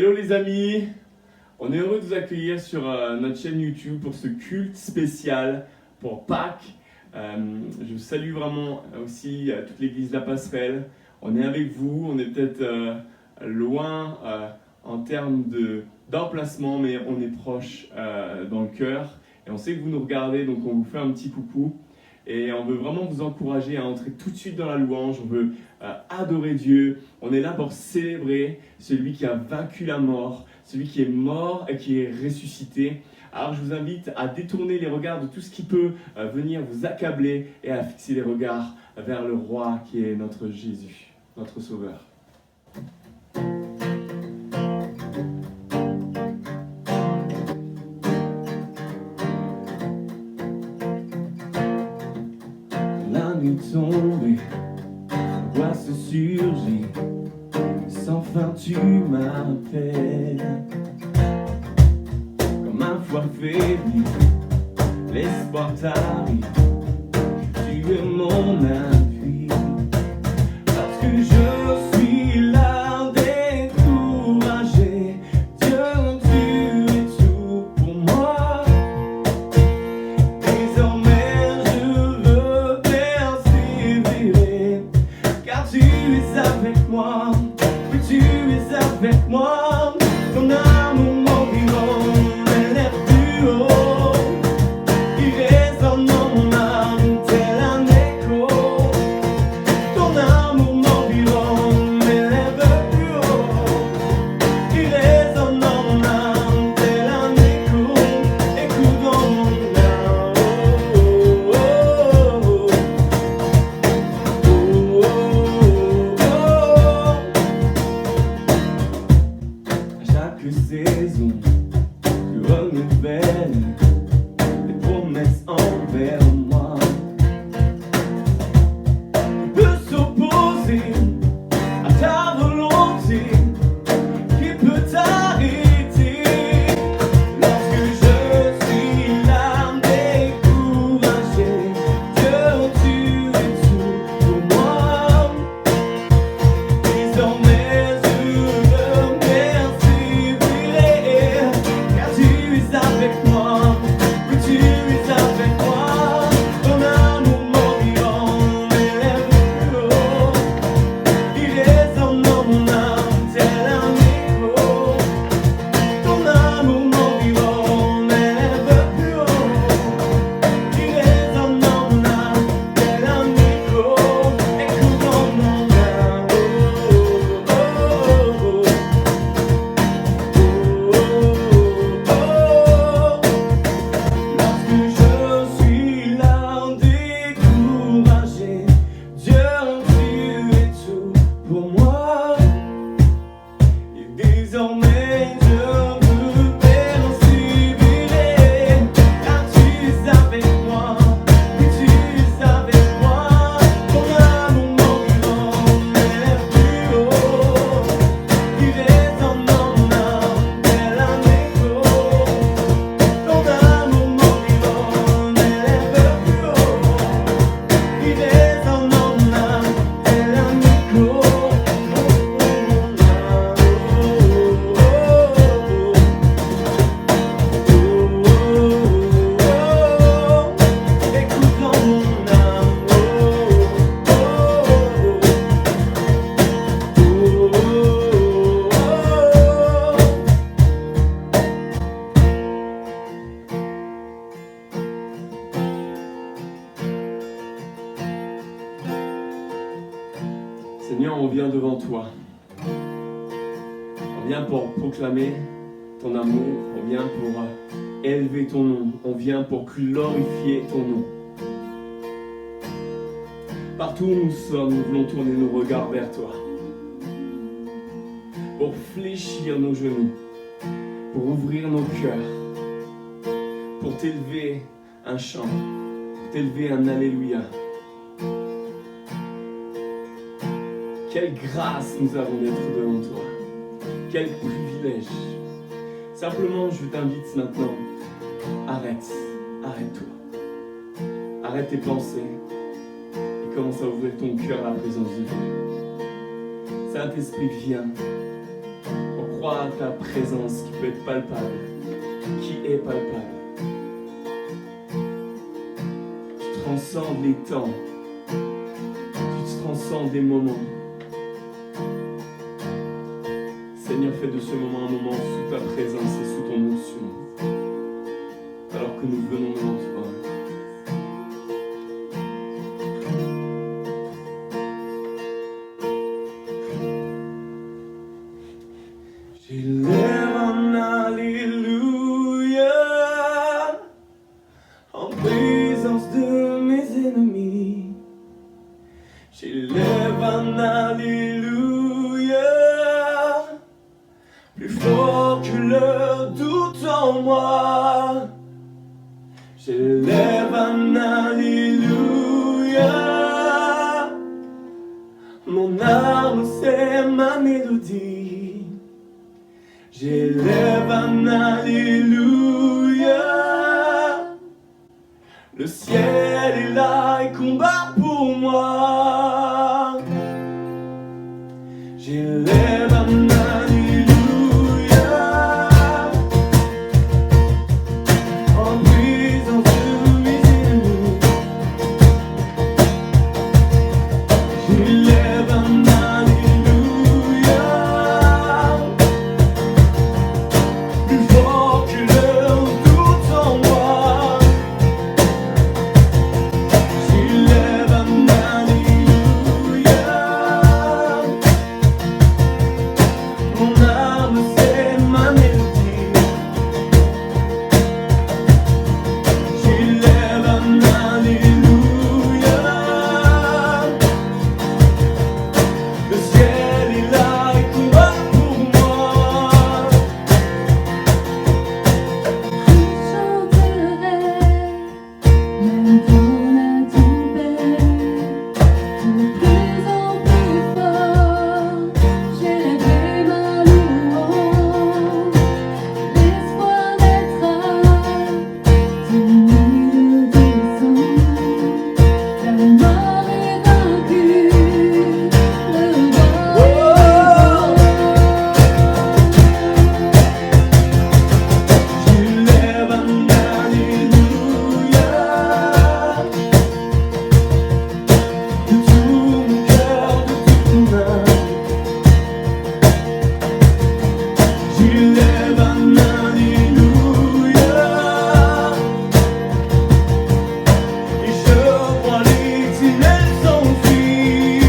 Hello les amis, on est heureux de vous accueillir sur notre chaîne YouTube pour ce culte spécial pour Pâques. Je vous salue vraiment aussi à toute l'église La Passerelle. On est avec vous, on est peut-être loin en termes d'emplacement, mais on est proche dans le cœur. Et on sait que vous nous regardez, donc on vous fait un petit coucou. Et on veut vraiment vous encourager à entrer tout de suite dans la louange. On veut adorer Dieu. On est là pour célébrer celui qui a vaincu la mort, celui qui est mort et qui est ressuscité. Alors je vous invite à détourner les regards de tout ce qui peut venir vous accabler et à fixer les regards vers le roi qui est notre Jésus, notre Sauveur. La nuit tombée, la voix se surgit, sans fin tu m'appelles. Comme un foie faibli, l'espoir t'arrive, tu es mon appui. Parce que je suis là découragé, Dieu tu es tout pour moi. Désormais je veux persévérer, car tu es avec moi, oui tu es avec moi. Ton amour m'environne, m'élève plus haut, il résonne dans mon âme tel un écho. Ton amour m'environne, m'élève plus haut, il résonne dans mon âme tel un écho. Écoute dans mon âme, oh, oh, oh, oh, oh. À chaque saison, tu renouvelles tes promesses envers moi. Qui peut s'opposer à ta volonté? Qui peut t'arrêter? Lorsque je suis là découragé, Dieu tu es tout pour moi. Désormais je veux persévérer, car tu es avec moi, oui tu es avec moi. Ton amour m'environne, m'élève plus haut, il résonne dans mon âme tel un écho. Ton amour m'environne, m'élève plus haut, il résonne dans mon âme tel un écho. Écoute dans mon âme, oh, oh, oh, lorsque je suis là découragé, Dieu tu es tout pour moi. Et désormais je veux persévérer, car tu es avec moi, oui tu es avec moi. Ton amour m'environne, m'élève plus haut, il résonne dans mon âme tel un écho. Ton amour m'environne, m'élève plus haut, il résonne dans mon âme tel un écho. Écoute dans mon âme, Seigneur, on vient devant toi. On vient pour proclamer ton amour, on vient pour élever ton nom, on vient pour glorifier ton nom. Partout où nous sommes, nous voulons tourner nos regards vers toi, pour fléchir nos genoux, pour ouvrir nos cœurs, pour t'élever un chant, pour t'élever un Alléluia. Quelle grâce nous avons d'être devant toi, quel privilège. Simplement, je t'invite maintenant, arrête-toi, arrête tes pensées et commence à ouvrir ton cœur à la présence de Dieu. Saint-Esprit, viens pour crois à ta présence qui peut être palpable, qui est palpable. Tu transcendes les temps, tu transcendes des moments. Seigneur, fais de ce moment un moment sous ta présence et sous ton onction, alors que nous venons devant toi. J'élève un alléluia en présence de mes ennemis. J'élève un alléluia plus fort que leur doute en moi. J'élève un alléluia. Mon âme, c'est ma mélodie. J'élève un alléluia. Le ciel est là et combat pour moi. J'élève un alléluia en présence de mes ennemis. J'élève un alléluia plus fort que leur doute en moi. J'élève un alléluia. Mon âme, c'est ma mélodie. J'élève un alléluia. Le ciel est là et combat pour moi. Je chanterai, même dans la tempête, de plus en plus fort, j'élèverai ma louange, l'espoir naîtra d'une île descend, la mort est vaincue, le roi est J'élève un alléluia de tout mon cœur, de toute mon âme. J'élève un alléluia et je vois l'éternel s'enfuir.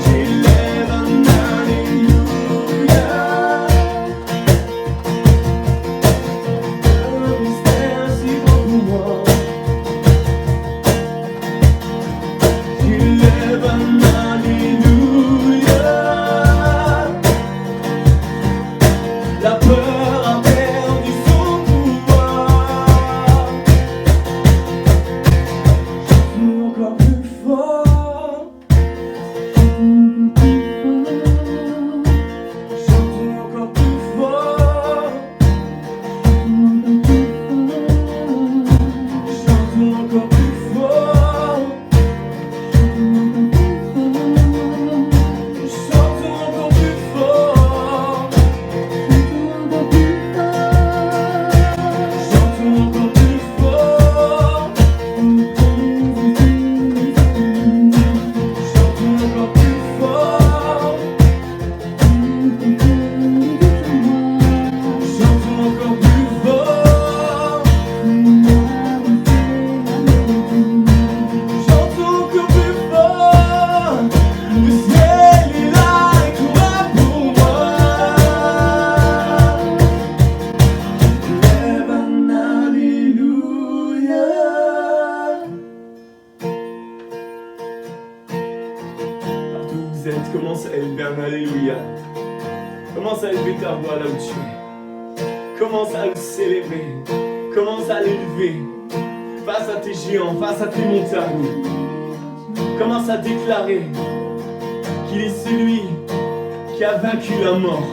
J'élève un alléluia. Un mystère si grand pour moi. J'élève un alléluia. La peur a perdu son pouvoir. Chantons encore plus fort. Chantons encore plus fort. Chantons encore plus fort. Chantons encore plus fort. Chantons encore plus fort. Chantons encore plus fort. Chantons encore plus fort. Chantons encore plus fort. Le ciel est là et combat pour moi. Lève un alléluia. Partout où vous êtes, commence à élever un alléluia. Commence à élever ta voix là où tu es. Commence à le célébrer. Commence à l'élever. Face à tes géants, face à tes montagnes. Commence à déclarer qu'il est celui qui a vaincu la mort.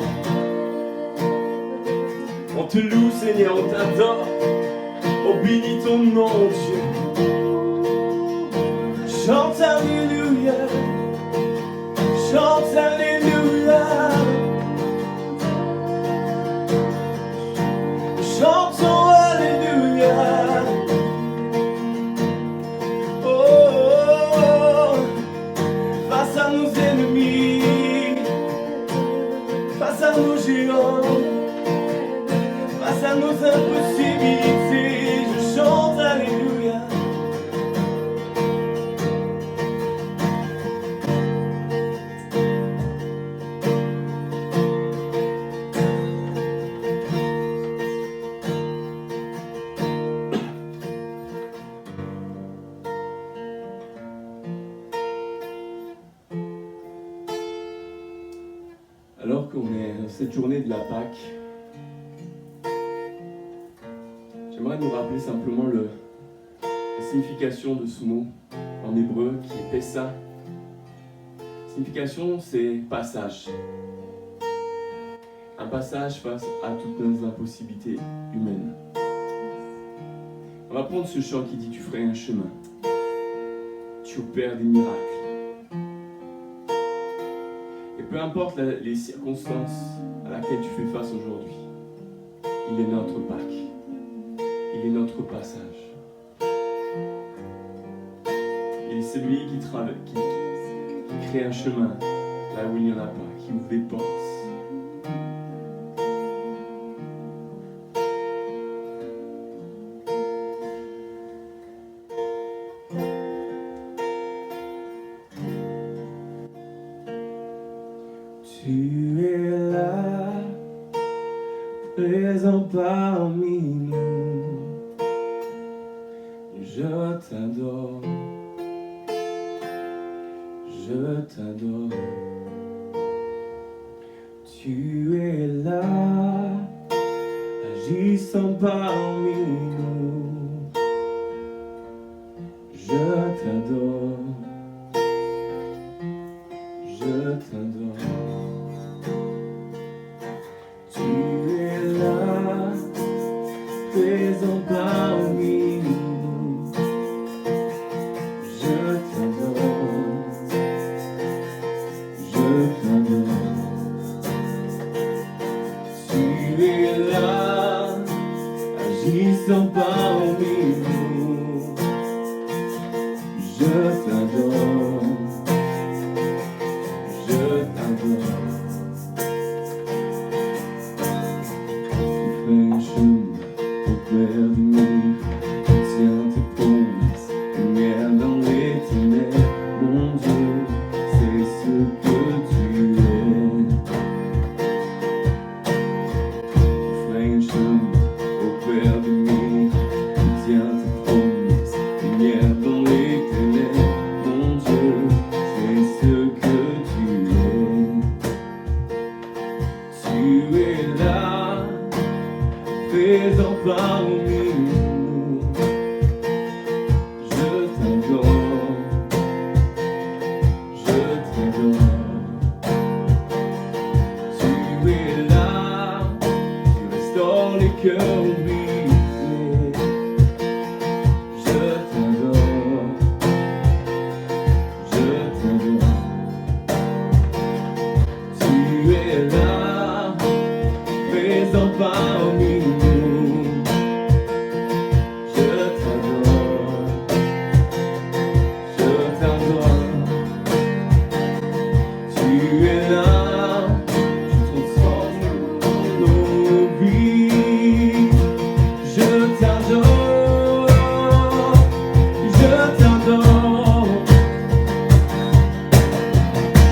On te loue, Seigneur, on t'adore. On bénit ton nom, oh Dieu. Chante Alléluia. Chante Alléluia. cette journée de la Pâque, j'aimerais nous rappeler simplement la signification de ce mot en hébreu qui est Pessa. Signification, c'est passage. Un passage face à toutes nos impossibilités humaines. On va prendre ce chant qui dit tu ferais un chemin. Tu opères des miracles. Et peu importe les circonstances à laquelle tu fais face aujourd'hui, il est notre Pâque. Il est notre passage. Il est celui qui crée un chemin là où il n'y en a pas, qui ouvre des portes. Tu es là, présent parmi nous. Je t'adore, je t'adore. Tu es là, agissant parmi nous. Je t'adore, je t'adore. Tu es là, présent parmi nous. Je t'adore, je t'adore. Tu es là, agissant parmi nous. Je t'adore, je t'adore. Tu fais un chemin auprès du mur, tu tiens tes promesses, lumière dans les ténèbres. Mon Dieu, c'est ce que tu es. Tu fais un chemin auprès du mur, tu tiens tes promesses, lumière dans les ténèbres. Mon Dieu, c'est ce que tu es. Tu es là, présent parmi nous. Je t'adore, je t'adore. Tu es là, tu restaures les cœurs brisés. Je t'adore, je t'adore. Tu es là, présent parmi nous. Je t'adore, je t'adore. Tu es là, tu transformes nos vies. Je t'adore, je t'adore.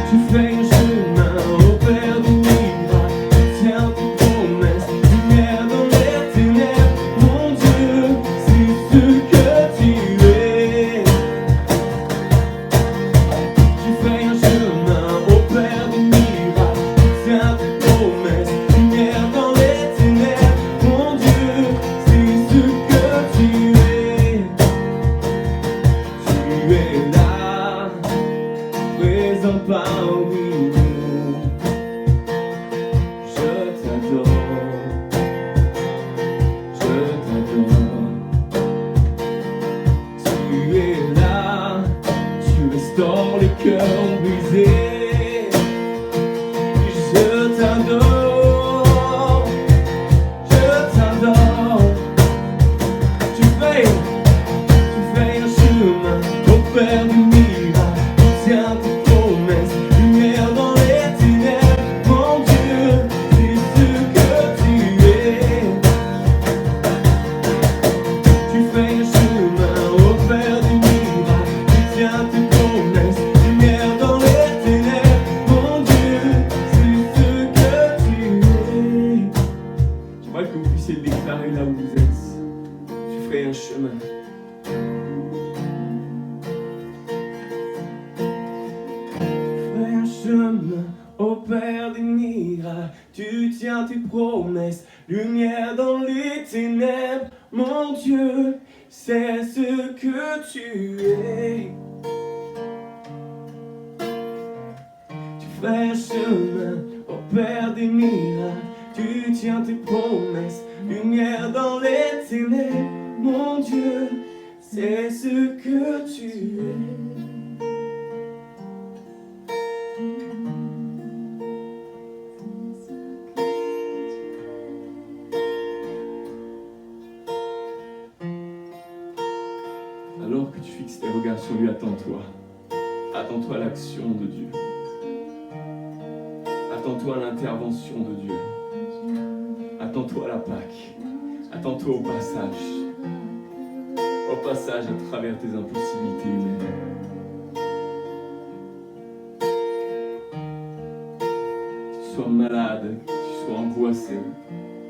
Tu fais un chemin au père du miracle, tiens tes promesses, lumière dans les ténèbres. Mon Dieu, c'est ce que tu es. Tu fais un chemin au père du miracle, tiens tes promesses, lumière dans les ténèbres. Mon Dieu, c'est ce que tu es. Tu es là, présent parmi nous. Je t'adore, je t'adore. Tu es là, tu restaures les cœurs brisés. Je t'adore, je t'adore. Tu fais un chemin au père du miracle, tiens tes promesses, lumière dans les ténèbres. Mon Dieu, c'est ce que tu es. Tu fais un chemin au père du miracle, tiens tes promesses, lumière dans les ténèbres. Tu tiens tes promesses, lumière dans les ténèbres. Mon Dieu, c'est ce que tu es. Tu fais chemin au Père des miracles. Tu tiens tes promesses, lumière dans les ténèbres. Mon Dieu, c'est ce que tu es. Alors que tu fixes tes regards sur lui, attends-toi. Attends-toi à l'action de Dieu. Attends-toi à l'intervention de Dieu. Attends-toi à la Pâque. Attends-toi au passage. Au passage à travers tes impossibilités humaines. Que tu sois malade, que tu sois angoissé,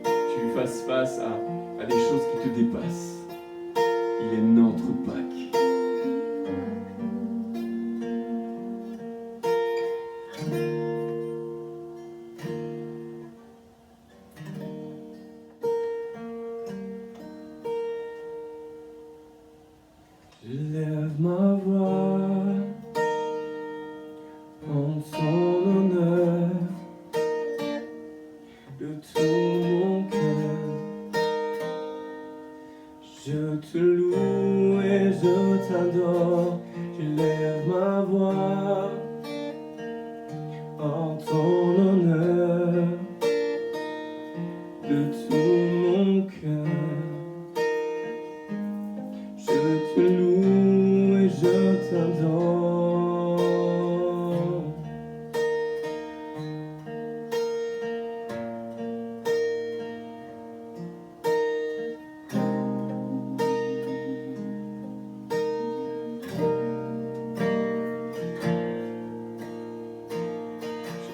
que tu fasses face à des choses qui te dépassent. Il est notre Pâque. Je lève ma voix en ton honneur de tout mon cœur. Je te loue et je t'adore. Je lève ma voix en ton honneur de tout mon cœur. Je te loue et je t'adore.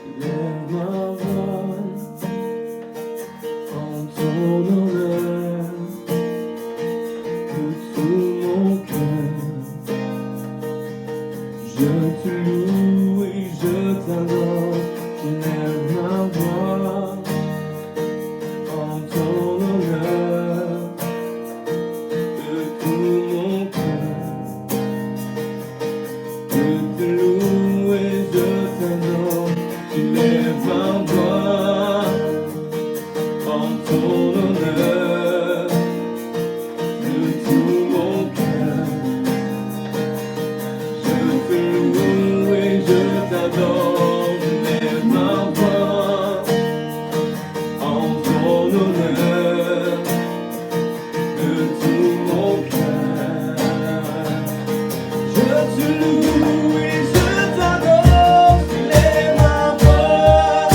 Je lève ma voix en ton honneur de tout mon cœur. Je te loue et je t'adore. Je lève ma voix en ton honneur de tout mon cœur. Je te loue et je t'adore. Je lève ma voix en ton honneur de tout mon cœur. Je te loue et je t'adore. Je lève ma voix en ton honneur de tout mon cœur. Je te loue et je t'adore. Je lève ma voix en ton honneur de tout mon cœur. Je te loue et je t'adore. Je lève ma voix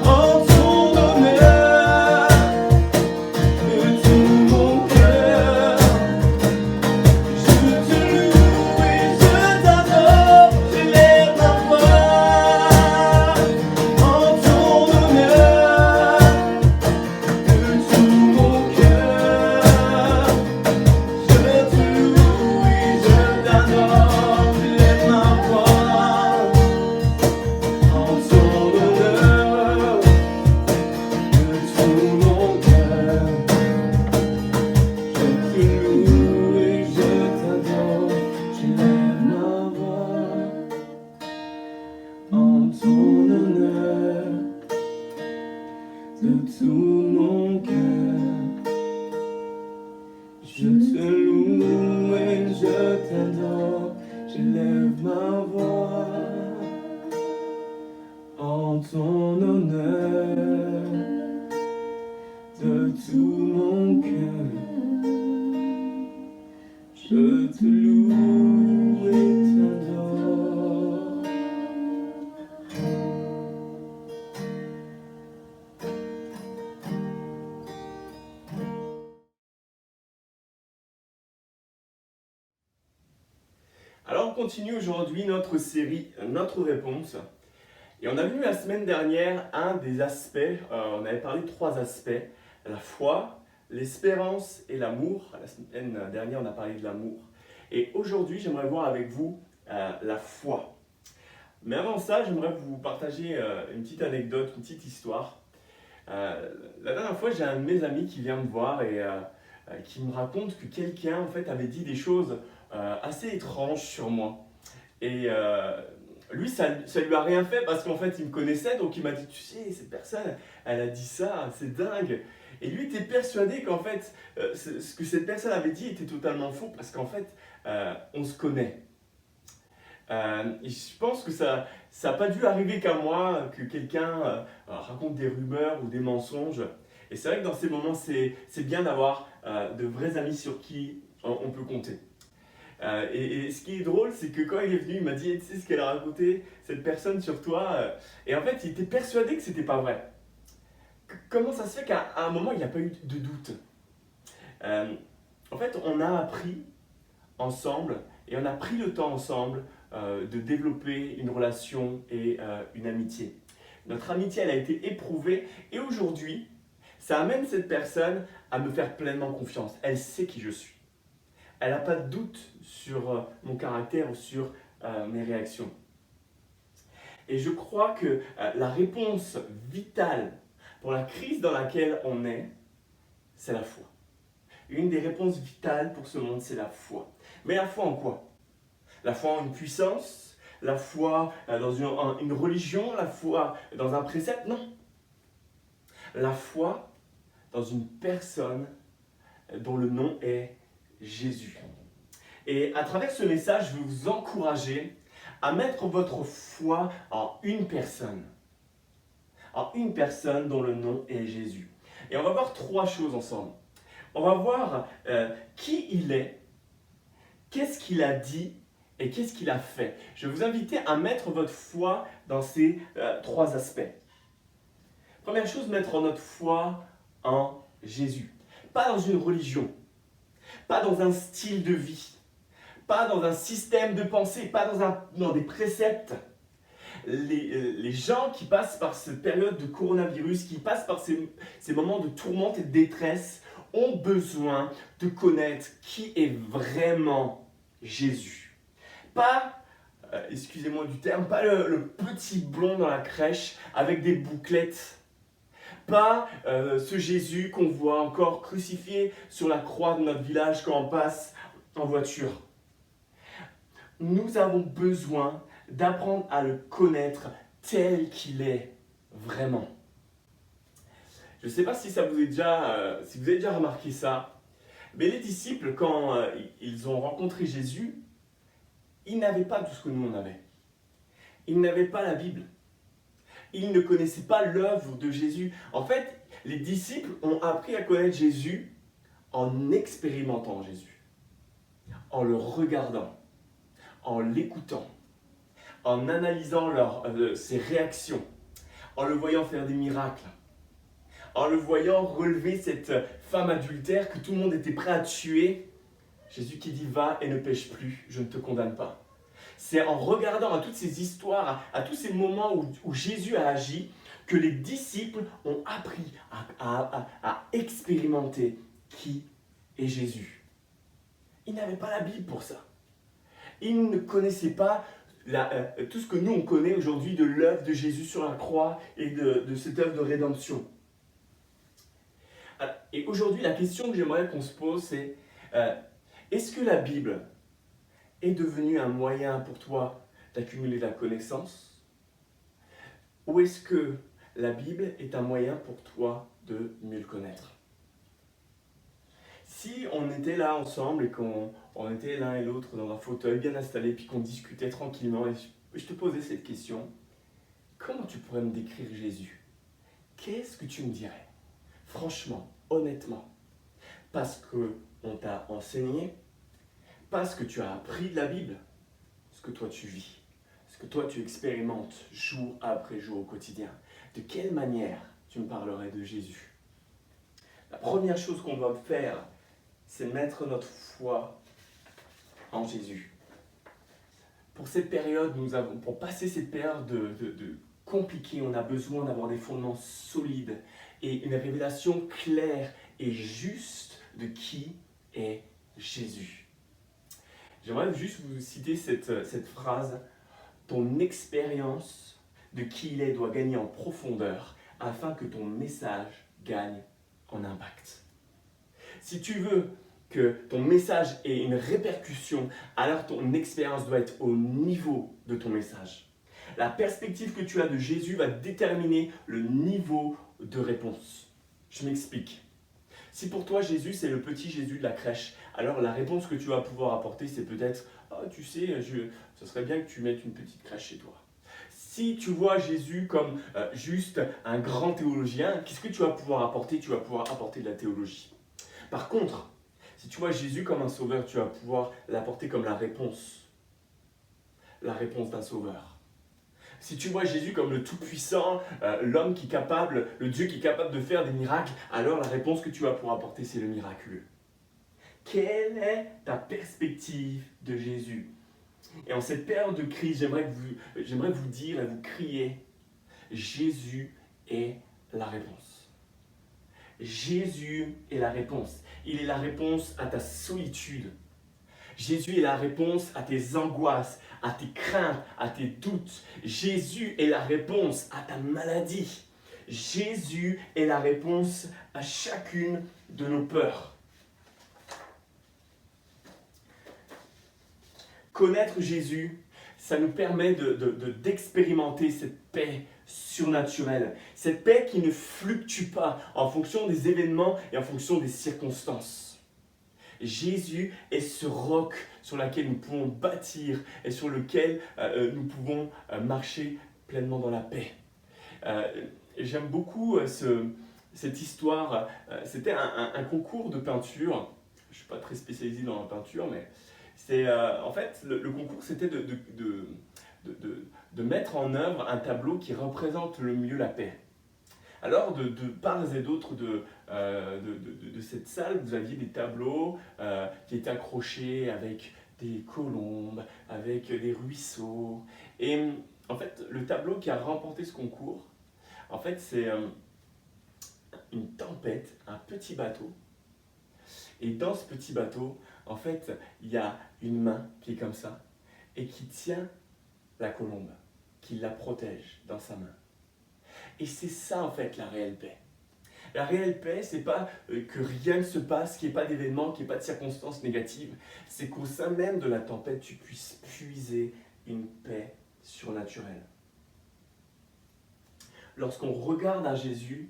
en ton honneur de tout mon cœur. Je te loue et je t'adore. Je lève ma voix en ton honneur de tout mon cœur. Je te loue et je t'adore. Je lève ma voix en ton honneur de tout mon cœur. Je te loue et je t'adore. Je lève ma voix en ton honneur de tout mon cœur. Je te loue et t'adore. Alors on continue aujourd'hui notre série Notre Réponse. Et on a vu la semaine dernière un des aspects, on avait parlé de 3 aspects, la foi, l'espérance et l'amour. La semaine dernière on a parlé de l'amour. Et aujourd'hui j'aimerais voir avec vous la foi. Mais avant ça, j'aimerais vous partager une petite anecdote, une petite histoire. La dernière fois, j'ai un de mes amis qui vient me voir et qui me raconte que quelqu'un en fait avait dit des choses assez étranges sur moi. Et lui, ça lui a rien fait parce qu'en fait, il me connaissait, donc il m'a dit, tu sais, cette personne, elle a dit ça, c'est dingue. Et lui était persuadé qu'en fait, ce que cette personne avait dit était totalement faux parce qu'en fait, on se connaît. Et je pense que ça n'a pas dû arriver qu'à moi, que quelqu'un raconte des rumeurs ou des mensonges. Et c'est vrai que dans ces moments, c'est bien d'avoir de vrais amis sur qui on peut compter. Et ce qui est drôle, c'est que quand il est venu, il m'a dit, tu sais ce qu'elle a raconté, cette personne sur toi. Et en fait, il était persuadé que c'était pas vrai. Comment ça se fait qu'à un moment, il n'y a pas eu de doute? En fait, on a appris ensemble et on a pris le temps ensemble de développer une relation et une amitié. Notre amitié, elle a été éprouvée et aujourd'hui, ça amène cette personne à me faire pleinement confiance. Elle sait qui je suis. Elle n'a pas de doute sur mon caractère ou sur mes réactions. Et je crois que la réponse vitale pour la crise dans laquelle on est, c'est la foi. Une des réponses vitales pour ce monde, c'est la foi. Mais la foi en quoi? La foi en une puissance, la foi dans une religion, la foi dans un précepte? Non. La foi dans une personne dont le nom est Jésus. Et à travers ce message, je veux vous encourager à mettre votre foi en une personne. En une personne dont le nom est Jésus. Et on va voir trois choses ensemble. On va voir qui il est, qu'est-ce qu'il a dit et qu'est-ce qu'il a fait. Je vais vous inviter à mettre votre foi dans ces trois aspects. Première chose, mettre notre foi en Jésus. Pas dans une religion, pas dans un style de vie, pas dans un système de pensée, pas dans des préceptes. Les gens qui passent par cette période de coronavirus, qui passent par ces moments de tourmente et de détresse, ont besoin de connaître qui est vraiment Jésus. Pas, excusez-moi du terme, pas le petit blond dans la crèche avec des bouclettes. Pas ce Jésus qu'on voit encore crucifié sur la croix de notre village quand on passe en voiture. Nous avons besoin d'apprendre à le connaître tel qu'il est vraiment. Je ne sais pas si si vous avez déjà remarqué ça, mais les disciples, quand ils ont rencontré Jésus, ils n'avaient pas tout ce que nous on avait. Ils n'avaient pas la Bible. Ils ne connaissaient pas l'œuvre de Jésus. En fait, les disciples ont appris à connaître Jésus en expérimentant Jésus, en le regardant, en l'écoutant, en analysant ses réactions, en le voyant faire des miracles, en le voyant relever cette femme adultère que tout le monde était prêt à tuer. Jésus qui dit « Va et ne pêche plus, je ne te condamne pas ». C'est en regardant à toutes ces histoires, à tous ces moments où Jésus a agi, que les disciples ont appris à expérimenter qui est Jésus. Ils n'avaient pas la Bible pour ça. Ils ne connaissaient pas tout ce que nous on connaît aujourd'hui de l'œuvre de Jésus sur la croix et de cette œuvre de rédemption. Et aujourd'hui, la question que j'aimerais qu'on se pose, c'est est-ce que la Bible est devenue un moyen pour toi d'accumuler de la connaissance? Ou est-ce que la Bible est un moyen pour toi de mieux le connaître? Si on était là ensemble et qu'on était l'un et l'autre dans un fauteuil bien installé, puis qu'on discutait tranquillement, et je te posais cette question, comment tu pourrais me décrire Jésus? Qu'est-ce que tu me dirais? Franchement, honnêtement, parce qu'on t'a enseigné, parce que tu as appris de la Bible, ce que toi tu vis, ce que toi tu expérimentes jour après jour au quotidien. De quelle manière tu me parlerais de Jésus? La première chose qu'on doit faire, c'est mettre notre foi en Jésus. Pour cette période, pour passer cette période de compliquée, on a besoin d'avoir des fondements solides et une révélation claire et juste de qui est Jésus. J'aimerais juste vous citer cette phrase. ton expérience de qui il est doit gagner en profondeur afin que ton message gagne en impact. Si tu veux que ton message ait une répercussion, alors ton expérience doit être au niveau de ton message. La perspective que tu as de Jésus va déterminer le niveau de réponse. Je m'explique. Si pour toi Jésus c'est le petit Jésus de la crèche, alors la réponse que tu vas pouvoir apporter c'est peut-être « Oh tu sais, ce serait bien que tu mettes une petite crèche chez toi ». Si tu vois Jésus comme juste un grand théologien, qu'est-ce que tu vas pouvoir apporter? Tu vas pouvoir apporter de la théologie. Par contre, si tu vois Jésus comme un sauveur, tu vas pouvoir l'apporter comme la réponse d'un sauveur. Si tu vois Jésus comme le Tout-Puissant, l'homme qui est capable, le Dieu qui est capable de faire des miracles, alors la réponse que tu vas pouvoir apporter, c'est le miraculeux. Quelle est ta perspective de Jésus? Et en cette période de crise, j'aimerais vous dire et vous crier, Jésus est la réponse. Jésus est la réponse. Il est la réponse à ta solitude. Jésus est la réponse à tes angoisses, à tes craintes, à tes doutes. Jésus est la réponse à ta maladie. Jésus est la réponse à chacune de nos peurs. Connaître Jésus, ça nous permet d'expérimenter cette paix surnaturelle. Cette paix qui ne fluctue pas en fonction des événements et en fonction des circonstances. Jésus est ce roc sur lequel nous pouvons bâtir et sur lequel nous pouvons marcher pleinement dans la paix. J'aime beaucoup cette histoire. C'était un concours de peinture. Je ne suis pas très spécialisé dans la peinture, mais en fait, le concours, c'était de mettre en œuvre un tableau qui représente le mieux la paix. Alors, de part et d'autre de cette salle, vous aviez des tableaux qui étaient accrochés avec des colombes, avec des ruisseaux. Et en fait, le tableau qui a remporté ce concours, en fait, c'est une tempête, un petit bateau. Et dans ce petit bateau, en fait, il y a une main qui est comme ça et qui tient la colombe, qui la protège dans sa main. Et c'est ça, en fait, la réelle paix. La réelle paix, c'est pas que rien ne se passe, qu'il n'y ait pas d'événements, qu'il n'y ait pas de circonstances négatives. C'est qu'au sein même de la tempête, tu puisses puiser une paix surnaturelle. Lorsqu'on regarde à Jésus,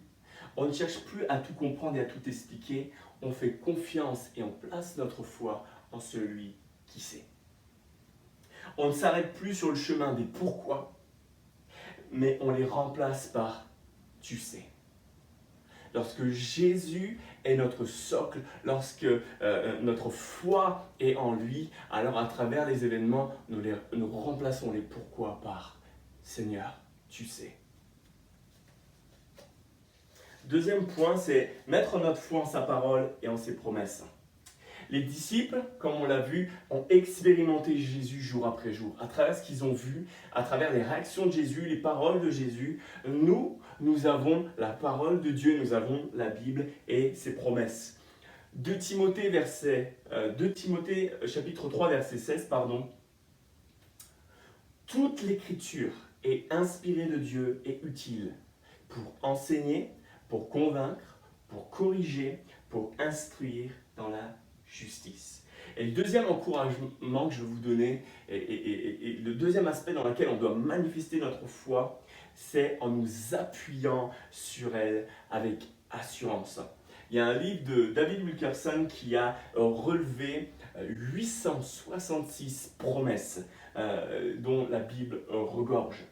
on ne cherche plus à tout comprendre et à tout expliquer. On fait confiance et on place notre foi en celui qui sait. On ne s'arrête plus sur le chemin des pourquoi, mais on les remplace par « tu sais ». Lorsque Jésus est notre socle, lorsque notre foi est en lui, alors à travers les événements, nous remplaçons les pourquoi par « Seigneur, tu sais ». Deuxième point, c'est mettre notre foi en sa parole et en ses promesses. Les disciples, comme on l'a vu, ont expérimenté Jésus jour après jour. À travers ce qu'ils ont vu, à travers les réactions de Jésus, les paroles de Jésus, nous avons la parole de Dieu, nous avons la Bible et ses promesses. 2 Timothée chapitre 3, verset 16, Toute l'écriture est inspirée de Dieu et utile pour enseigner, pour convaincre, pour corriger, pour instruire dans la justice. Et le deuxième encouragement que je vais vous donner, et le deuxième aspect dans lequel on doit manifester notre foi, c'est en nous appuyant sur elle avec assurance. Il y a un livre de David Wilkerson qui a relevé 866 promesses dont la Bible regorge.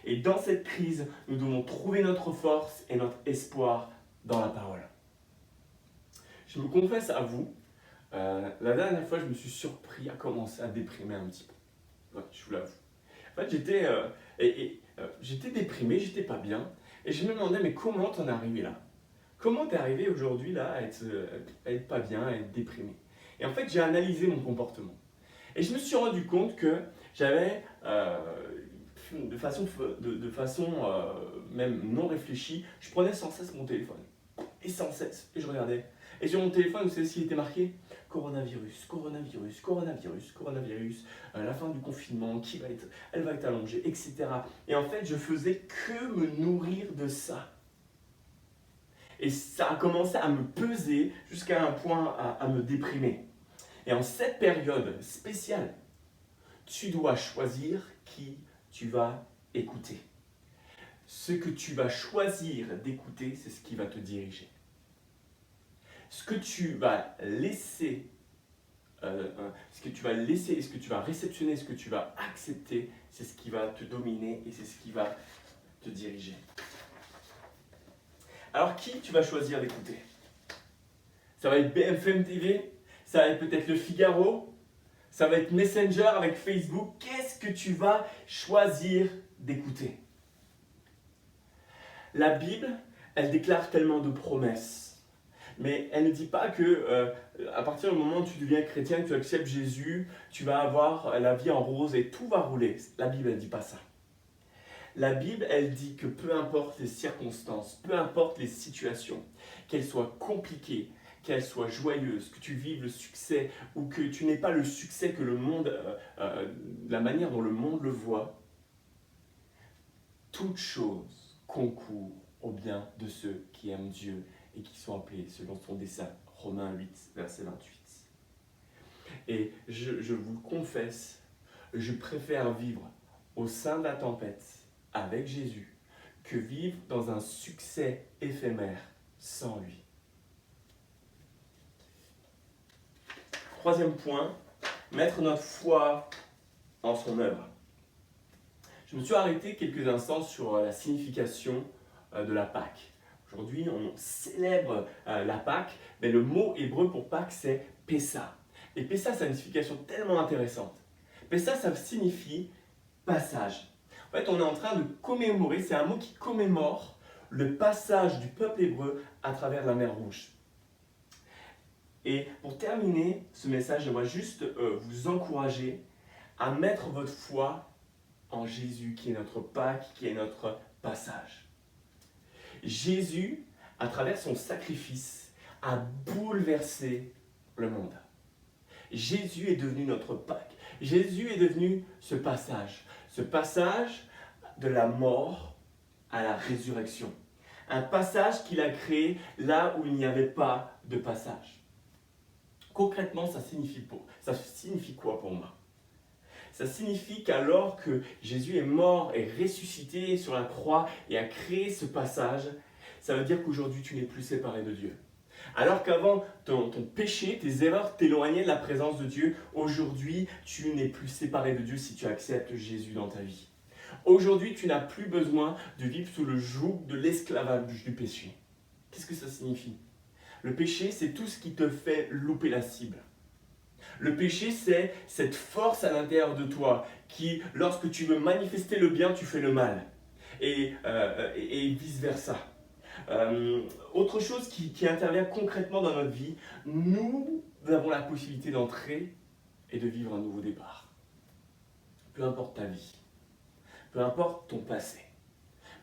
Et dans cette crise, nous devons trouver notre force et notre espoir dans la parole. Je me confesse à vous, la dernière fois, je me suis surpris à commencer à déprimer un petit peu. Ouais, je vous l'avoue. En fait, j'étais déprimé, j'étais pas bien. Et je me demandais, mais comment t'en es arrivé là? Comment t'es arrivé aujourd'hui là à être pas bien, à être déprimé? Et en fait, j'ai analysé mon comportement. Et je me suis rendu compte que j'avais, de façon même non réfléchie, je prenais sans cesse mon téléphone. Et sans cesse. Et je regardais. Et sur mon téléphone, vous savez ce qui était marqué? coronavirus, coronavirus, coronavirus, coronavirus, la fin du confinement, elle va être allongée, etc. Et en fait, je faisais que me nourrir de ça. Et ça a commencé à me peser jusqu'à un point à me déprimer. Et en cette période spéciale, tu dois choisir qui tu vas écouter. Ce que tu vas choisir d'écouter, c'est ce qui va te diriger. Ce que tu vas laisser, ce que tu vas réceptionner, ce que tu vas accepter, c'est ce qui va te dominer et c'est ce qui va te diriger. Alors qui tu vas choisir d'écouter? Ça va être BFM TV, ça va être peut-être Le Figaro, ça va être Messenger avec Facebook. Qu'est-ce que tu vas choisir d'écouter? La Bible, elle déclare tellement de promesses, mais elle ne dit pas que à partir du moment où tu deviens chrétien, que tu acceptes Jésus, tu vas avoir la vie en rose et tout va rouler. La Bible, elle ne dit pas ça. La Bible, elle dit que peu importe les circonstances, peu importe les situations, qu'elles soient compliquées, qu'elles soient joyeuses, que tu vives le succès ou que tu n'aies pas le succès que le monde, la manière dont le monde le voit, toute chose concourt au bien de ceux qui aiment Dieu et qui sont appelés selon son dessein. Romains 8, verset 28. Et je vous le confesse, je préfère vivre au sein de la tempête avec Jésus que vivre dans un succès éphémère sans lui. Troisième point, mettre notre foi en son œuvre. Je me suis arrêté quelques instants sur la signification de la Pâque. Aujourd'hui, on célèbre la Pâque, mais le mot hébreu pour Pâque, c'est Pessa. Et Pessa, ça a une signification tellement intéressante. Pessa, ça signifie passage. En fait, on est en train de commémorer, c'est un mot qui commémore le passage du peuple hébreu à travers la mer Rouge. Et pour terminer ce message, j'aimerais juste vous encourager à mettre votre foi en Jésus, qui est notre Pâque, qui est notre passage. Jésus, à travers son sacrifice, a bouleversé le monde. Jésus est devenu notre Pâque. Jésus est devenu ce passage de la mort à la résurrection. Un passage qu'il a créé là où il n'y avait pas de passage. Concrètement, ça signifie quoi pour moi? Ça signifie qu'alors que Jésus est mort et ressuscité sur la croix et a créé ce passage, ça veut dire qu'aujourd'hui tu n'es plus séparé de Dieu. Alors qu'avant, ton péché, tes erreurs t'éloignaient de la présence de Dieu, aujourd'hui tu n'es plus séparé de Dieu si tu acceptes Jésus dans ta vie. Aujourd'hui, tu n'as plus besoin de vivre sous le joug de l'esclavage du péché. Qu'est-ce que ça signifie? Le péché, c'est tout ce qui te fait louper la cible. Le péché, c'est cette force à l'intérieur de toi qui, lorsque tu veux manifester le bien, tu fais le mal. Et vice-versa. Autre chose qui intervient concrètement dans notre vie, nous avons la possibilité d'entrer et de vivre un nouveau départ. Peu importe ta vie, peu importe ton passé,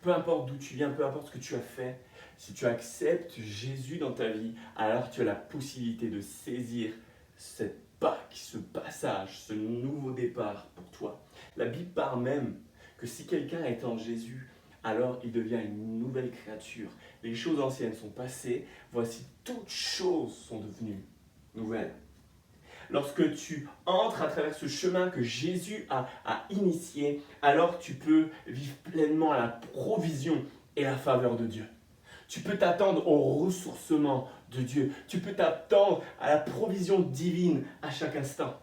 peu importe d'où tu viens, peu importe ce que tu as fait, si tu acceptes Jésus dans ta vie, alors tu as la possibilité de saisir cette Pâque, ce passage, ce nouveau départ pour toi. La Bible parle même que si quelqu'un est en Jésus, alors il devient une nouvelle créature. Les choses anciennes sont passées, voici toutes choses sont devenues nouvelles. Lorsque tu entres à travers ce chemin que Jésus a initié, alors tu peux vivre pleinement à la provision et la faveur de Dieu. Tu peux t'attendre au ressourcement de Dieu. Tu peux t'attendre à la provision divine à chaque instant.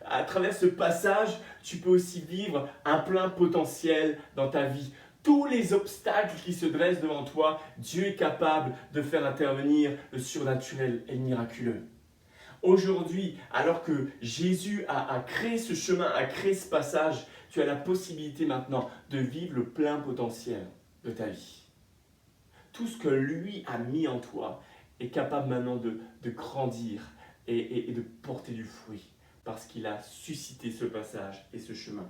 À travers ce passage, tu peux aussi vivre un plein potentiel dans ta vie. Tous les obstacles qui se dressent devant toi, Dieu est capable de faire intervenir le surnaturel et le miraculeux. Aujourd'hui, alors que Jésus a créé ce chemin, a créé ce passage, tu as la possibilité maintenant de vivre le plein potentiel de ta vie. Tout ce que lui a mis en toi est capable maintenant de grandir et de porter du fruit parce qu'il a suscité ce passage et ce chemin.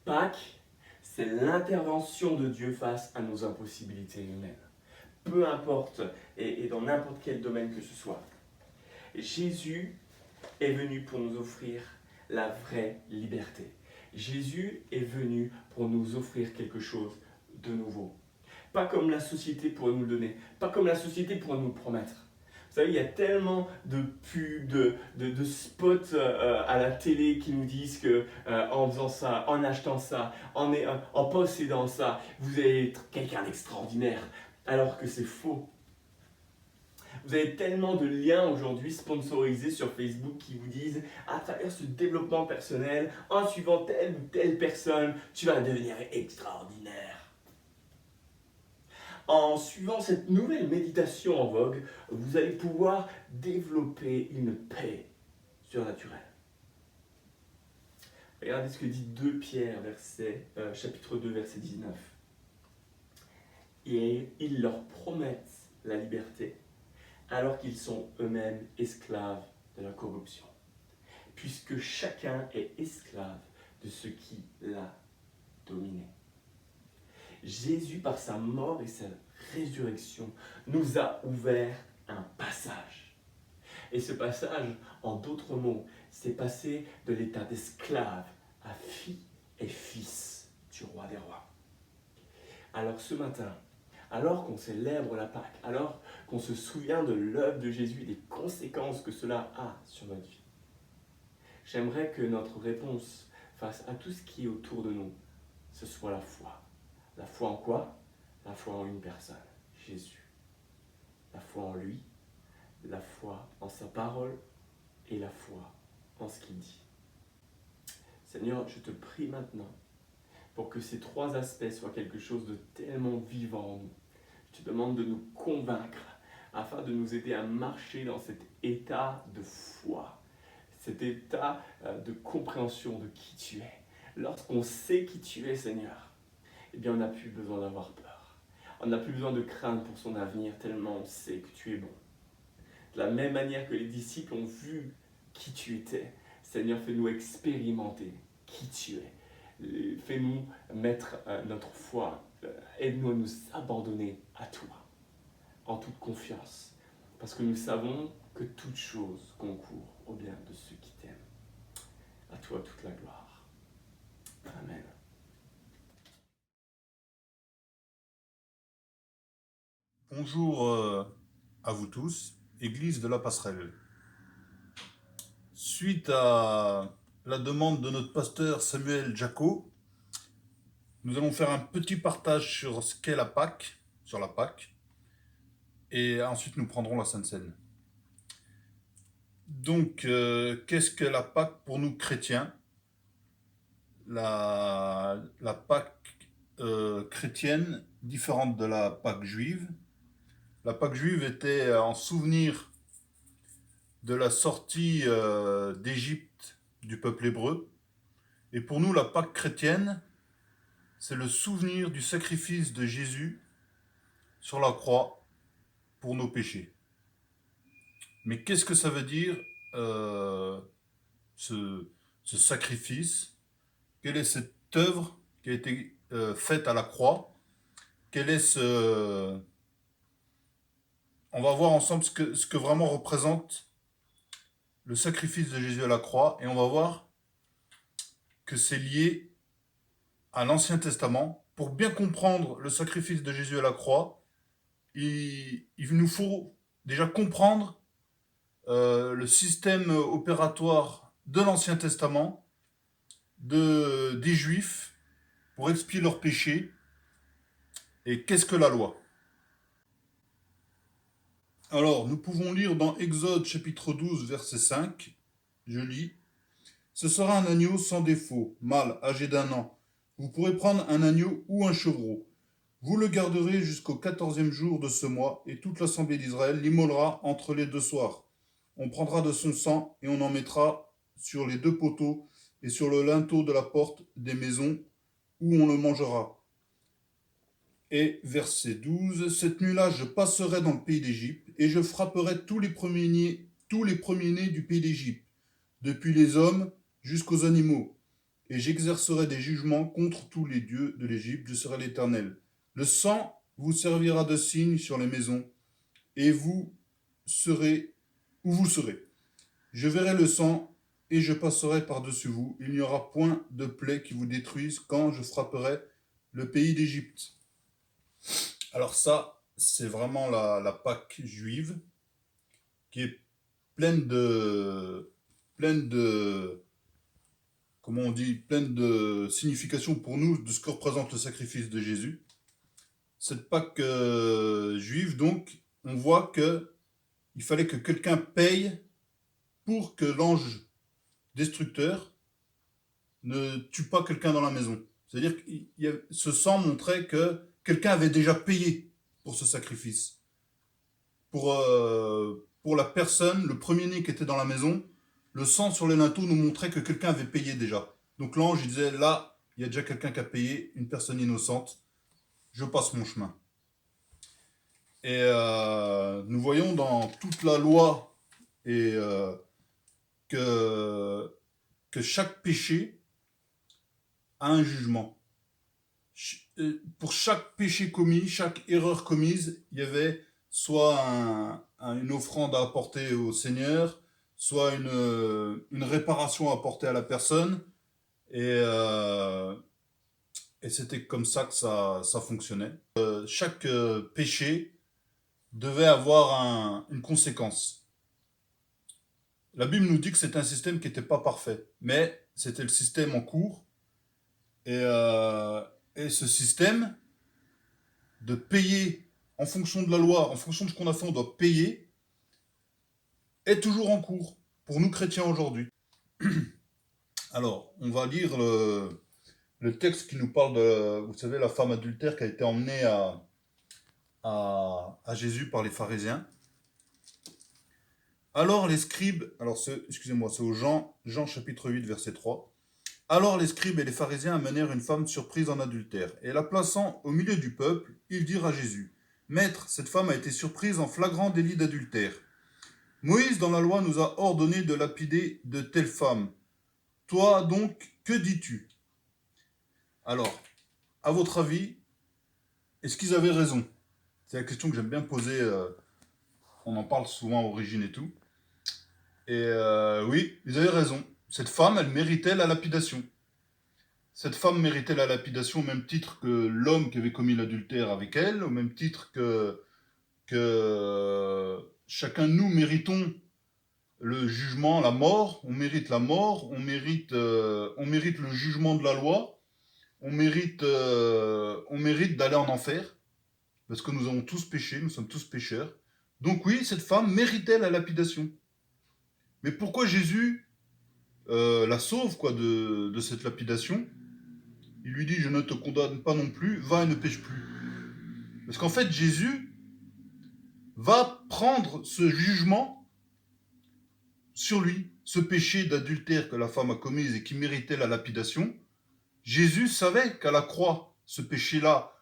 Pâques, c'est l'intervention de Dieu face à nos impossibilités humaines. Peu importe et dans n'importe quel domaine que ce soit. Jésus est venu pour nous offrir la vraie liberté. Jésus est venu pour nous offrir quelque chose de nouveau. Pas comme la société pourrait nous le donner, pas comme la société pourrait nous le promettre. Vous savez, il y a tellement de pubs, de spots à la télé qui nous disent que en faisant ça, en achetant ça, en possédant ça, vous allez être quelqu'un d'extraordinaire, alors que c'est faux. Vous avez tellement de liens aujourd'hui sponsorisés sur Facebook qui vous disent à travers ce développement personnel, en suivant telle ou telle personne, tu vas devenir extraordinaire. En suivant cette nouvelle méditation en vogue, vous allez pouvoir développer une paix surnaturelle. Regardez ce que dit 2 Pierre, chapitre 2, verset 19. Et ils leur promettent la liberté, alors qu'ils sont eux-mêmes esclaves de la corruption, puisque chacun est esclave de ce qui l'a dominé. Jésus, par sa mort et sa résurrection, nous a ouvert un passage. Et ce passage, en d'autres mots, c'est passé de l'état d'esclave à fille et fils du roi des rois. Alors ce matin, alors qu'on célèbre la Pâque, alors qu'on se souvient de l'œuvre de Jésus et des conséquences que cela a sur notre vie, j'aimerais que notre réponse face à tout ce qui est autour de nous, ce soit la foi. La foi en quoi? La foi en une personne, Jésus. La foi en lui, la foi en sa parole et la foi en ce qu'il dit. Seigneur, je te prie maintenant pour que ces 3 aspects soient quelque chose de tellement vivant en nous. Je te demande de nous convaincre afin de nous aider à marcher dans cet état de foi, cet état de compréhension de qui tu es. Lorsqu'on sait qui tu es, Seigneur, eh bien on n'a plus besoin d'avoir peur. On n'a plus besoin de craindre pour son avenir tellement on sait que tu es bon. De la même manière que les disciples ont vu qui tu étais, Seigneur, fais-nous expérimenter qui tu es. Fais-nous mettre notre foi, aide-nous à nous abandonner à toi, en toute confiance, parce que nous savons que toute chose concourt au bien de ceux qui t'aiment. À toi toute la gloire. Amen. Bonjour à vous tous, Église de la Passerelle. Suite à la demande de notre pasteur Samuel Jacot, nous allons faire un petit partage sur ce qu'est la Pâque, sur la Pâque, et ensuite nous prendrons la Sainte Seine. Donc, qu'est-ce que la Pâque pour nous chrétiens? La Pâque chrétienne, différente de la Pâque juive. La Pâque juive était en souvenir de la sortie d'Égypte du peuple hébreu. Et pour nous, la Pâque chrétienne, c'est le souvenir du sacrifice de Jésus sur la croix pour nos péchés. Mais qu'est-ce que ça veut dire ce sacrifice? Quelle est cette œuvre qui a été faite à la croix? Quel est ce... On va voir ensemble ce que vraiment représente le sacrifice de Jésus à la croix, et on va voir que c'est lié à l'Ancien Testament. Pour bien comprendre le sacrifice de Jésus à la croix, il nous faut déjà comprendre le système opératoire de l'Ancien Testament, des Juifs, pour expier leurs péchés. Et qu'est-ce que la loi? Alors, nous pouvons lire dans Exode chapitre 12, verset 5, je lis. Ce sera un agneau sans défaut, mâle, âgé d'1 an. Vous pourrez prendre un agneau ou un chevreau. Vous le garderez jusqu'au 14e jour de ce mois, et toute l'assemblée d'Israël l'immolera entre les 2 soirs. On prendra de son sang, et on en mettra sur les 2 poteaux et sur le linteau de la porte des maisons où on le mangera. Et verset 12, cette nuit-là, je passerai dans le pays d'Égypte, et je frapperai tous les premiers-nés du pays d'Égypte, depuis les hommes jusqu'aux animaux, et j'exercerai des jugements contre tous les dieux de l'Égypte, je serai l'Éternel. Le sang vous servira de signe sur les maisons, et vous serez où vous serez. Je verrai le sang et je passerai par-dessus vous. Il n'y aura point de plaie qui vous détruise quand je frapperai le pays d'Égypte. Alors ça, c'est vraiment la Pâque juive qui est pleine de, comment on dit, pleine de signification pour nous de ce que représente le sacrifice de Jésus. Cette Pâque juive, donc, on voit que il fallait que quelqu'un paye pour que l'ange destructeur ne tue pas quelqu'un dans la maison. C'est-à-dire que ce sang montrait que quelqu'un avait déjà payé pour ce sacrifice. Pour la personne, le premier-né qui était dans la maison, le sang sur les linteaux nous montrait que quelqu'un avait payé déjà. Donc l'ange, il disait, là, il y a déjà quelqu'un qui a payé, une personne innocente, je passe mon chemin. Et nous voyons dans toute la loi et que chaque péché a un jugement. Pour chaque péché commis, chaque erreur commise, il y avait soit une offrande à apporter au Seigneur, soit une réparation à apporter à la personne. Et c'était comme ça que ça fonctionnait. Chaque péché devait avoir une conséquence. La Bible nous dit que c'est un système qui n'était pas parfait, mais c'était le système en cours. Et ce système de payer en fonction de la loi, en fonction de ce qu'on a fait, on doit payer, est toujours en cours pour nous chrétiens aujourd'hui. Alors, on va lire le texte qui nous parle de, vous savez, la femme adultère qui a été emmenée à Jésus par les pharisiens. Alors les scribes, excusez-moi, c'est au Jean chapitre 8, verset 3. Alors les scribes et les pharisiens amenèrent une femme surprise en adultère, et la plaçant au milieu du peuple, ils dirent à Jésus, « Maître, cette femme a été surprise en flagrant délit d'adultère. Moïse dans la loi nous a ordonné de lapider de telles femmes. Toi donc, que dis-tu » Alors, à votre avis, est-ce qu'ils avaient raison? C'est la question que j'aime bien poser, on en parle souvent à Origine et tout. Et oui, ils avaient raison. Cette femme, elle méritait la lapidation. Cette femme méritait la lapidation au même titre que l'homme qui avait commis l'adultère avec elle, au même titre que chacun de nous méritons le jugement, la mort. On mérite la mort, on mérite le jugement de la loi, on mérite d'aller en enfer, parce que nous avons tous péché, nous sommes tous pécheurs. Donc oui, cette femme méritait la lapidation. Mais pourquoi Jésus la sauve de cette lapidation? Il lui dit, je ne te condamne pas non plus, va et ne pêche plus. Parce qu'en fait, Jésus va prendre ce jugement sur lui, ce péché d'adultère que la femme a commis et qui méritait la lapidation. Jésus savait qu'à la croix, ce péché-là,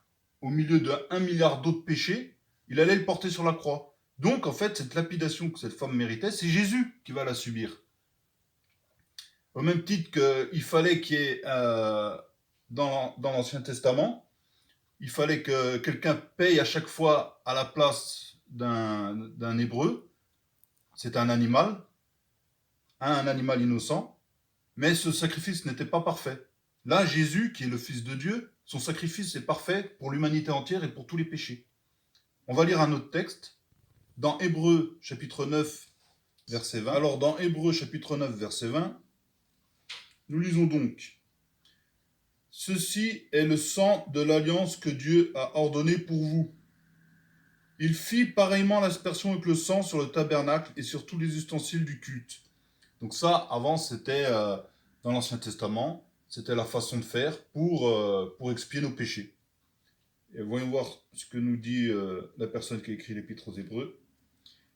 au milieu d'1 milliard d'autres péchés, il allait le porter sur la croix. Donc, en fait, cette lapidation que cette femme méritait, c'est Jésus qui va la subir. Au même titre qu'il fallait qu'il y ait, dans l'Ancien Testament, il fallait que quelqu'un paye à chaque fois à la place d'un Hébreu. C'est un animal innocent, mais ce sacrifice n'était pas parfait. Là, Jésus, qui est le Fils de Dieu, son sacrifice est parfait pour l'humanité entière et pour tous les péchés. On va lire un autre texte, dans Hébreux chapitre 9, verset 20. Alors, dans Hébreux chapitre 9, verset 20, nous lisons donc « Ceci est le sang de l'alliance que Dieu a ordonné pour vous. Il fit pareillement l'aspersion avec le sang sur le tabernacle et sur tous les ustensiles du culte. » Donc ça, avant, c'était dans l'Ancien Testament, c'était la façon de faire pour expier nos péchés. Et voyons voir ce que nous dit la personne qui a écrit l'Épître aux Hébreux.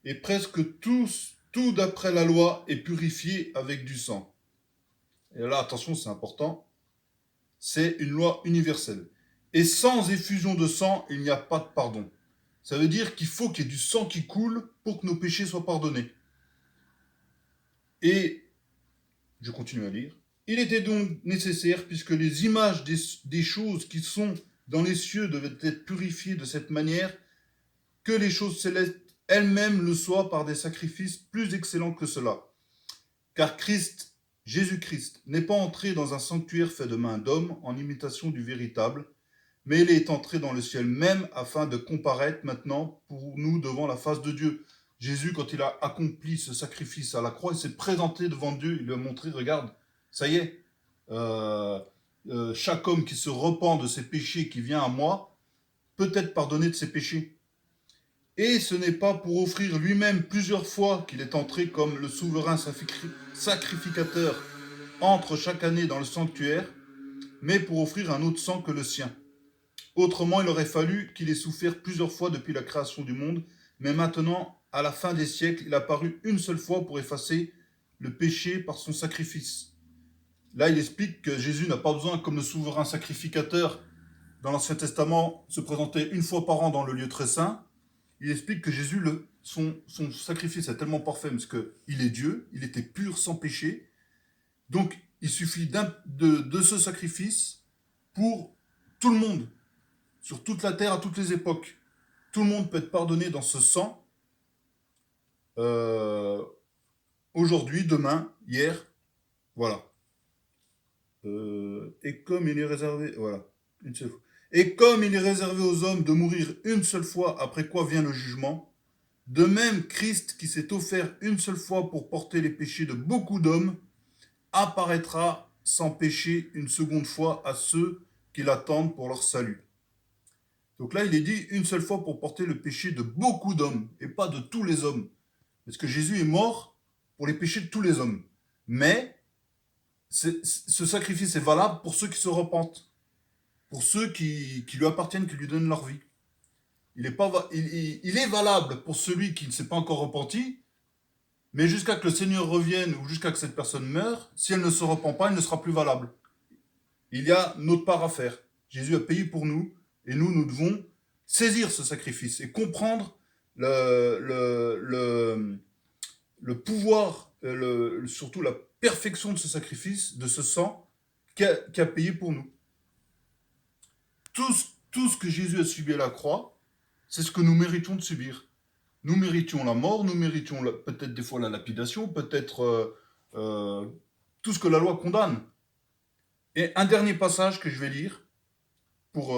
« Et presque tout d'après la loi est purifié avec du sang. » Et là, attention, c'est important. C'est une loi universelle. Et sans effusion de sang, il n'y a pas de pardon. Ça veut dire qu'il faut qu'il y ait du sang qui coule pour que nos péchés soient pardonnés. Et, je continue à lire, il était donc nécessaire, puisque les images des choses qui sont dans les cieux devaient être purifiées de cette manière, que les choses célestes elle-même le soit par des sacrifices plus excellents que cela. Car Christ, Jésus-Christ, n'est pas entré dans un sanctuaire fait de main d'homme en imitation du véritable, mais il est entré dans le ciel même afin de comparaître maintenant pour nous devant la face de Dieu. Jésus, quand il a accompli ce sacrifice à la croix, il s'est présenté devant Dieu, il lui a montré, regarde, ça y est, chaque homme qui se repent de ses péchés, qui vient à moi, peut être pardonné de ses péchés. Et ce n'est pas pour offrir lui-même plusieurs fois qu'il est entré comme le souverain sacrificateur entre chaque année dans le sanctuaire, mais pour offrir un autre sang que le sien. Autrement, il aurait fallu qu'il ait souffert plusieurs fois depuis la création du monde, mais maintenant, à la fin des siècles, il a paru une seule fois pour effacer le péché par son sacrifice. Là, il explique que Jésus n'a pas besoin, comme le souverain sacrificateur dans l'Ancien Testament, se présenter une fois par an dans le lieu très saint. Il explique que Jésus, son sacrifice est tellement parfait parce qu'il est Dieu, il était pur, sans péché. Donc, il suffit de ce sacrifice pour tout le monde, sur toute la terre, à toutes les époques. Tout le monde peut être pardonné dans ce sang. Aujourd'hui, demain, hier, voilà. Et comme il est réservé, voilà, une seule fois. Et comme il est réservé aux hommes de mourir une seule fois, après quoi vient le jugement, de même Christ, qui s'est offert une seule fois pour porter les péchés de beaucoup d'hommes, apparaîtra sans péché une seconde fois à ceux qui l'attendent pour leur salut. Donc là, il est dit une seule fois pour porter le péché de beaucoup d'hommes, et pas de tous les hommes. Parce que Jésus est mort pour les péchés de tous les hommes. Mais ce sacrifice est valable pour ceux qui se repentent, pour ceux qui lui appartiennent, qui lui donnent leur vie. Il est valable pour celui qui ne s'est pas encore repenti, mais jusqu'à que le Seigneur revienne ou jusqu'à que cette personne meure, si elle ne se repent pas, il ne sera plus valable. Il y a notre part à faire. Jésus a payé pour nous, et nous devons saisir ce sacrifice et comprendre le pouvoir, surtout la perfection de ce sacrifice, de ce sang qui a payé pour nous. Tout ce que Jésus a subi à la croix, c'est ce que nous méritions de subir. Nous méritions la mort, nous méritions peut-être des fois la lapidation, peut-être tout ce que la loi condamne. Et un dernier passage que je vais lire pour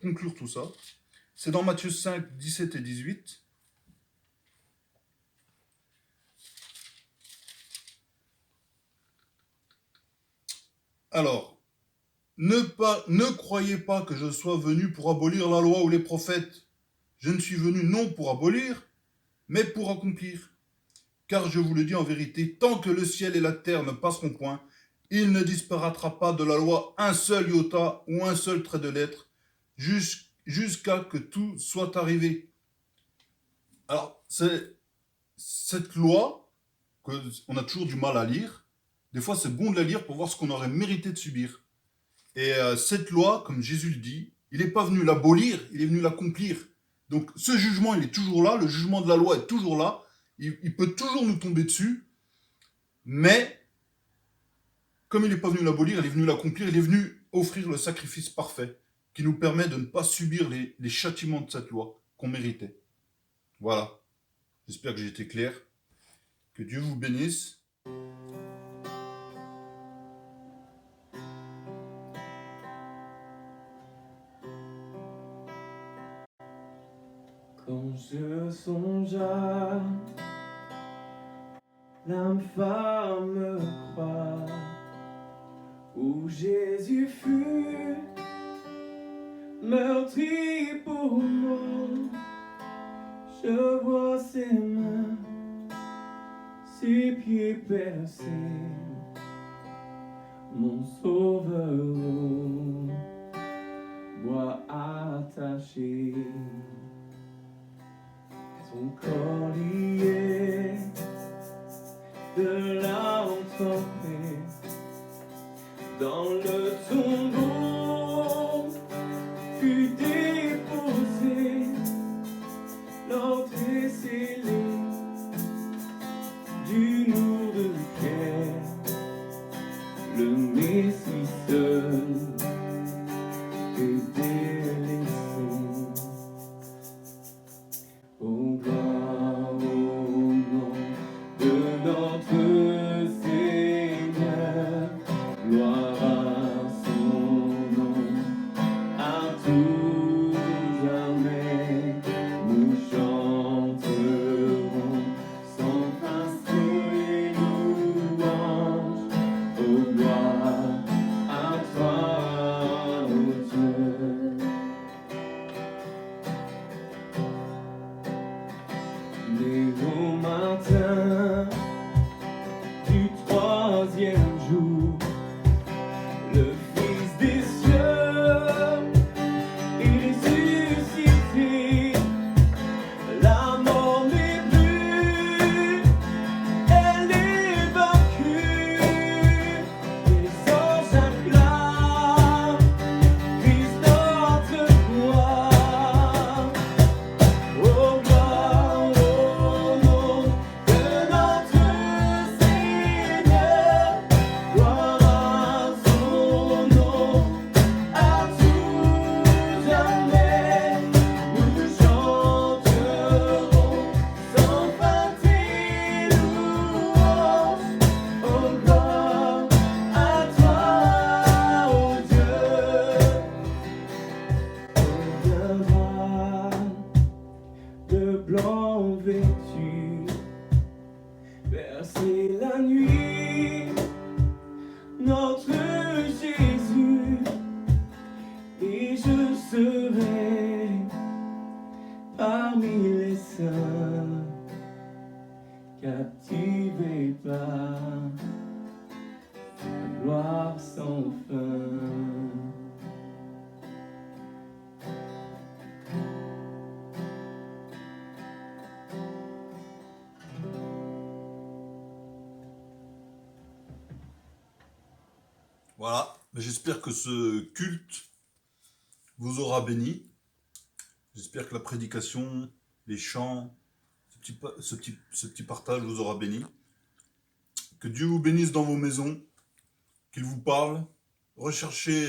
conclure tout ça, c'est dans Matthieu 5, 17 et 18. Alors, ne croyez pas que je sois venu pour abolir la loi ou les prophètes. Je ne suis venu non pour abolir, mais pour accomplir. Car je vous le dis en vérité, tant que le ciel et la terre ne passeront point, il ne disparaîtra pas de la loi un seul iota ou un seul trait de lettre, jusqu'à que tout soit arrivé. Alors, c'est cette loi qu'on a toujours du mal à lire. Des fois, c'est bon de la lire pour voir ce qu'on aurait mérité de subir. Et cette loi, comme Jésus le dit, il n'est pas venu l'abolir, il est venu l'accomplir. Donc ce jugement, il est toujours là, le jugement de la loi est toujours là, il peut toujours nous tomber dessus, mais comme il n'est pas venu l'abolir, il est venu l'accomplir, il est venu offrir le sacrifice parfait qui nous permet de ne pas subir les châtiments de cette loi qu'on méritait. Voilà, j'espère que j'ai été clair, que Dieu vous bénisse. Quand je songe à l'infâme croix où Jésus fut meurtri pour moi, je vois ses mains, ses pieds percés, mon sauveur au bois attaché. Son corps lié de là entré dans le tombeau fut déposé, l'entrée scellée du lourd pierre, le Messie seul fut délaissé. Oh, gloire. gloire à son nom, à tout jamais nous chanterons sans fin ses louanges. Oh gloire à toi, ô Dieu. Mais au matin du troisième jour, le Fils des cieux est ressuscité. La mort n'est plus, elle est vaincue. Les anges acclament Christ notre gloire. Oh gloire au nom de notre Seigneur, gloire à son nom, à tout jamais nous chanterons sans fin tes louanges. Oh gloire à toi, ô Dieu. On viendra de blanc vêtu, bercer la nuit, notre Jésus, et je serai parmi les saints, captivé par sa gloire sans fin. Voilà, j'espère que ce culte vous aura béni. J'espère que la prédication, les chants, ce petit partage vous aura béni. Que Dieu vous bénisse dans vos maisons, qu'il vous parle. Recherchez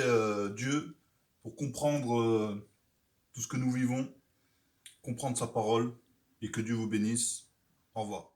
Dieu pour comprendre tout ce que nous vivons, comprendre sa parole, et que Dieu vous bénisse. Au revoir.